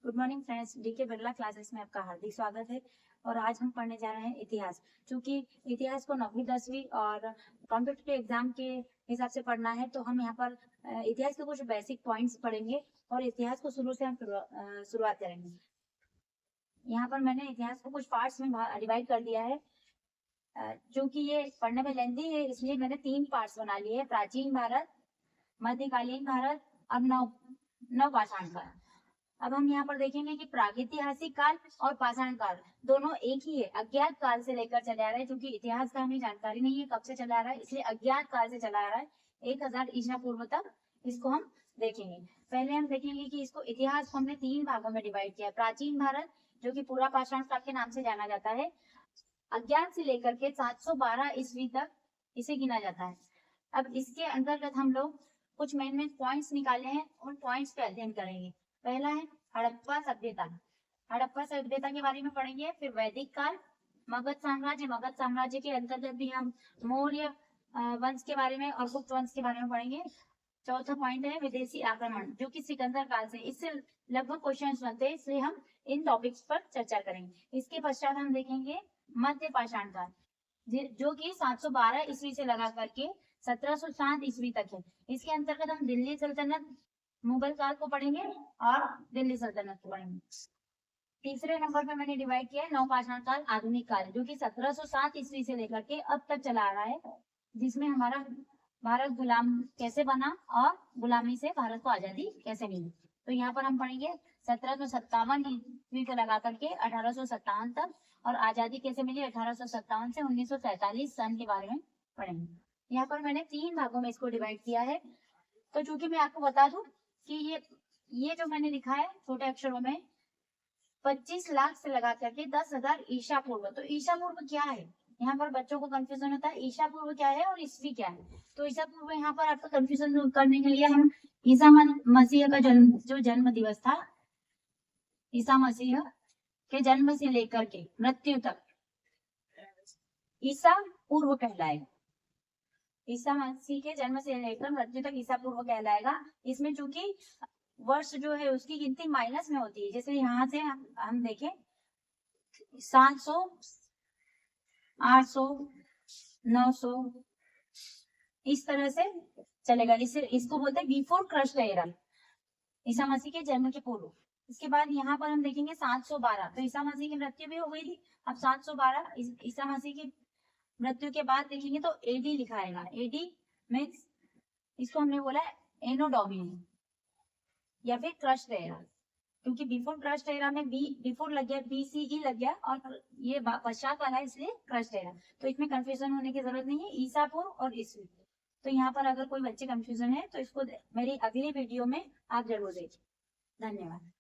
Good morning friends, DK Birla Classes में आपका हार्दिक स्वागत है। और आज हम पढ़ने जा रहे हैं इतिहास। क्योंकि इतिहास को 9वीं 10वीं और कॉम्पिटिटिव एग्जाम के हिसाब से पढ़ना है, तो हम यहाँ पर इतिहास के कुछ बेसिक पॉइंट्स पढ़ेंगे और इतिहास को शुरू से हम शुरुआत करेंगे। यहाँ पर मैंने इतिहास को कुछ पार्ट्स में डिवाइड कर दिया है। क्योंकि ये पढ़ने में लेंथी है, इसलिए मैंने 3 पार्ट्स बना लिए हैं: प्राचीन भारत, मध्यकालीन भारत और नवपाषाण काल। अब हम यहाँ पर देखेंगे कि प्रागैतिहासिक काल और पाषाण काल दोनों एक ही है। अज्ञात काल से लेकर चले आ रहे हैं, क्योंकि इतिहास का हमें जानकारी नहीं है कब से चला आ रहा है, इसलिए अज्ञात काल से चला आ रहा है 1000 ईसा पूर्व तक। इसको हम देखेंगे। पहले हम देखेंगे कि इसको इतिहास को हमने 3 भागों में डिवाइड किया है। प्राचीन भारत, जो कि पूरा पाषाण काल के नाम से जाना जाता है, अज्ञात से लेकर के 712 ईस्वी तक इसे गिना जाता है। अब इसके अंतर्गत हम लोग कुछ मेन पॉइंट्स निकाले हैं, उन पॉइंट्स पे अध्ययन करेंगे। पहला है हड़प्पा सभ्यता। हड़प्पा सभ्यता के बारे में पढ़ेंगे। फिर वैदिक काल, मगध साम्राज्य के अंतर्गत भी हम मौर्य वंश के बारे में और गुप्त वंश के बारे में पढ़ेंगे। चौथा पॉइंट है विदेशी आक्रमण, जो कि सिकंदर काल से, इससे लगभग क्वेश्चंस बनते हैं, इसलिए हम इन टॉपिक्स पर चर्चा करेंगे। इसके पश्चात हम देखेंगे मध्य पाषाण काल, जो कि 712 ईस्वी से लगा करके 1707 ईस्वी तक है। इसके अंतर्गत हम दिल्ली सल्तनत, मुगल काल को पढ़ेंगे और दिल्ली सल्तनत को पढ़ेंगे। तीसरे नंबर पे मैंने डिवाइड किया है नवपाषाण काल, आधुनिक काल, जो कि 1707 ईस्वी से लेकर के अब तक चला आ रहा है, जिसमें हमारा भारत गुलाम कैसे बना और गुलामी से भारत को आजादी कैसे मिली। तो यहाँ पर हम पढ़ेंगे 1757 ईस्वी से लगा करके 1857 तक, और आजादी कैसे मिली 1857 से 1947 सन के बारे में पढ़ेंगे। यहाँ पर मैंने 3 भागों में इसको डिवाइड किया है। तो चूंकि मैं आपको बता दूं कि ये जो मैंने लिखा है छोटे अक्षरों में 25 लाख से लगा करके 10,000 ईसा पूर्व। तो ईसा पूर्व क्या है, यहाँ पर बच्चों को कंफ्यूजन होता है, ईसा पूर्व क्या है और ईस्वी क्या है। तो ईसा पूर्व यहाँ पर आपका कंफ्यूजन दूर करने के लिए हम ईसा मसीह का जन्म दिवस था, ईसा मसीह के जन्म से लेकर के मृत्यु तक ईसा पूर्व कहलाएगा। ईसा मसीह के जन्म से लेकर मृत्यु तक ईसा पूर्व कहलाएगा। इसमें चूंकि वर्ष जो है उसकी गिनती माइनस में होती है, जैसे यहाँ से हम देखें 700, 800, 900, इस तरह से चलेगा। इसको बोलते हैं before crust era, Isa Masih के जन्म के पूर्व। इसके बाद यहाँ पर हम देखेंगे 712, तो ईसा मसीह की मृत्यु भी हो गई थी। अब 712 ईसा मसीह की मृत्यु के बाद देखेंगे तो एडी लिखा है। एडी मीन्स इसको हमने बोला एनो डोमिनी या फिर क्रस्ट एरा, क्योंकि बिफोर क्रस्ट एरा में बिफोर लग गया, BCE लग गया, और ये पश्चात वाला है, इसलिए क्रस्ट एरा। तो इसमें कंफ्यूजन होने की जरूरत नहीं है, ईसा पूर्व और ईस्वी। तो यहाँ पर अगर कोई बच्चे कंफ्यूजन है तो इसको मेरी अगली वीडियो में आप जरूर देखिए। धन्यवाद।